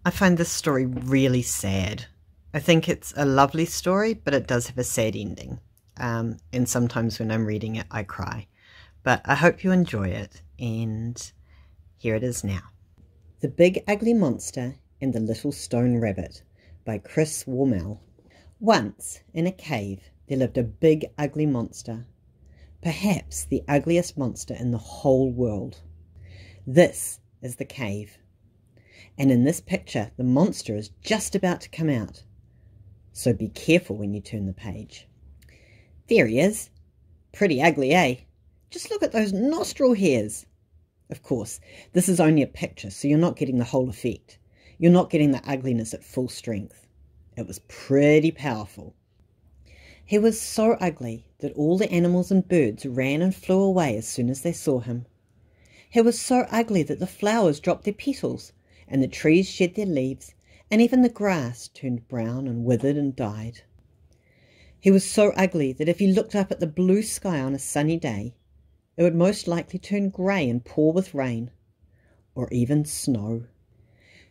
I find this story really sad. I think it's a lovely story, but it does have a sad ending. And sometimes when I'm reading it, I cry. But I hope you enjoy it, and here it is now. The Big Ugly Monster and the Little Stone Rabbit by Chris Wormell. Once, in a cave, there lived a big ugly monster, perhaps the ugliest monster in the whole world. This is the cave. And in this picture, the monster is just about to come out. So be careful when you turn the page. There he is. Pretty ugly, eh? Just look at those nostril hairs. Of course, this is only a picture, so you're not getting the whole effect. You're not getting the ugliness at full strength. It was pretty powerful. He was so ugly that all the animals and birds ran and flew away as soon as they saw him. He was so ugly that the flowers dropped their petals, and the trees shed their leaves, and even the grass turned brown and withered and died. He was so ugly that if he looked up at the blue sky on a sunny day, it would most likely turn grey and pour with rain, or even snow.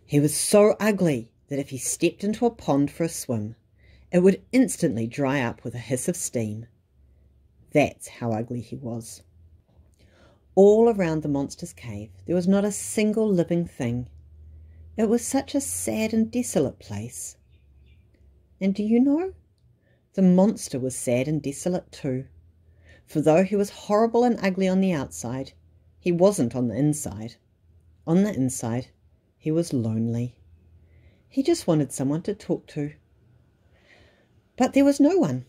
He was so ugly that if he stepped into a pond for a swim, it would instantly dry up with a hiss of steam. That's how ugly he was. All around the monster's cave there was not a single living thing. It was such a sad and desolate place. And do you know? The monster was sad and desolate too. For though he was horrible and ugly on the outside, he wasn't on the inside. On the inside, he was lonely. He just wanted someone to talk to. But there was no one,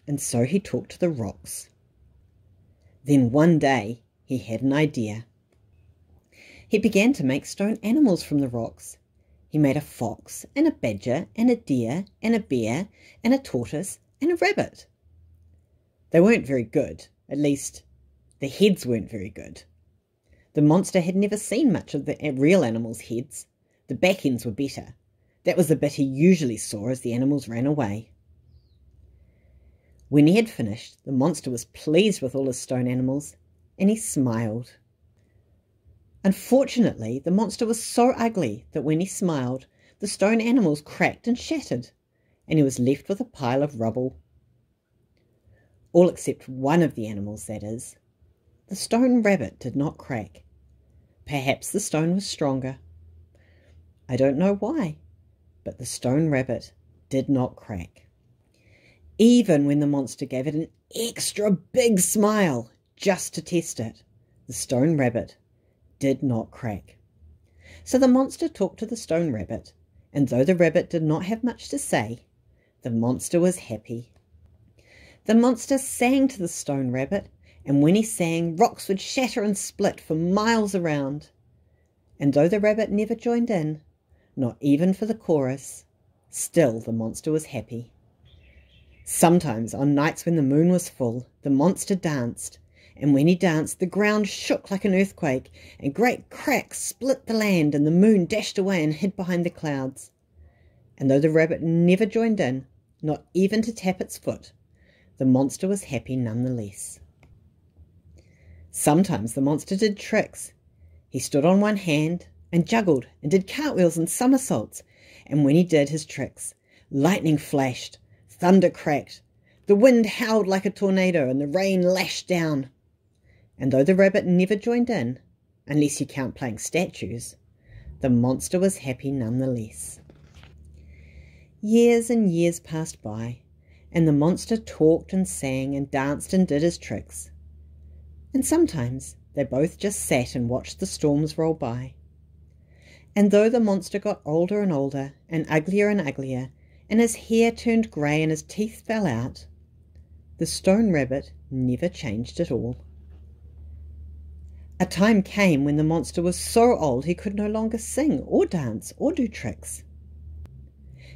and so he talked to the rocks. Then one day he had an idea. He began to make stone animals from the rocks. He made a fox and a badger and a deer and a bear and a tortoise and a rabbit. They weren't very good, at least the heads weren't very good. The monster had never seen much of the real animals' heads. The back ends were better. That was the bit he usually saw as the animals ran away. When he had finished, the monster was pleased with all his stone animals, and he smiled. Unfortunately, the monster was so ugly that when he smiled, the stone animals cracked and shattered, and he was left with a pile of rubble. All except one of the animals, that is. The stone rabbit did not crack. Perhaps the stone was stronger. I don't know why, but the stone rabbit did not crack. Even when the monster gave it an extra big smile just to test it, the stone rabbit did not crack. So the monster talked to the stone rabbit, and though the rabbit did not have much to say, the monster was happy. The monster sang to the stone rabbit, and when he sang, rocks would shatter and split for miles around. And though the rabbit never joined in, not even for the chorus, still the monster was happy. Sometimes, on nights when the moon was full, the monster danced, and when he danced, the ground shook like an earthquake, and great cracks split the land, and the moon dashed away and hid behind the clouds. And though the rabbit never joined in, not even to tap its foot, the monster was happy nonetheless. Sometimes the monster did tricks. He stood on one hand and juggled and did cartwheels and somersaults, and when he did his tricks, lightning flashed, thunder cracked, the wind howled like a tornado, and the rain lashed down. And though the rabbit never joined in, unless you count playing statues, the monster was happy nonetheless. Years and years passed by, and the monster talked and sang and danced and did his tricks. And sometimes they both just sat and watched the storms roll by. And though the monster got older and older, and uglier, and his hair turned grey and his teeth fell out, the stone rabbit never changed at all. A time came when the monster was so old he could no longer sing or dance or do tricks.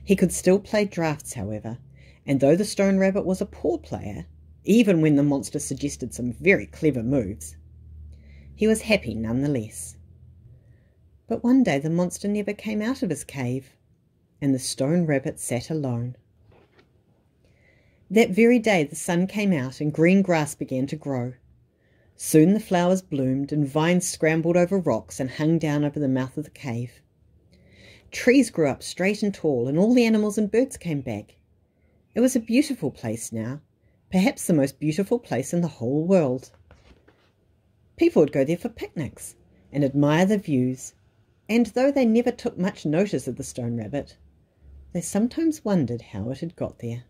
He could still play draughts, however, and though the stone rabbit was a poor player, even when the monster suggested some very clever moves, he was happy nonetheless. But one day the monster never came out of his cave, and the stone rabbit sat alone. That very day the sun came out and green grass began to grow. Soon the flowers bloomed and vines scrambled over rocks and hung down over the mouth of the cave. Trees grew up straight and tall, and all the animals and birds came back. It was a beautiful place now, perhaps the most beautiful place in the whole world. People would go there for picnics and admire the views, and though they never took much notice of the stone rabbit, they sometimes wondered how it had got there.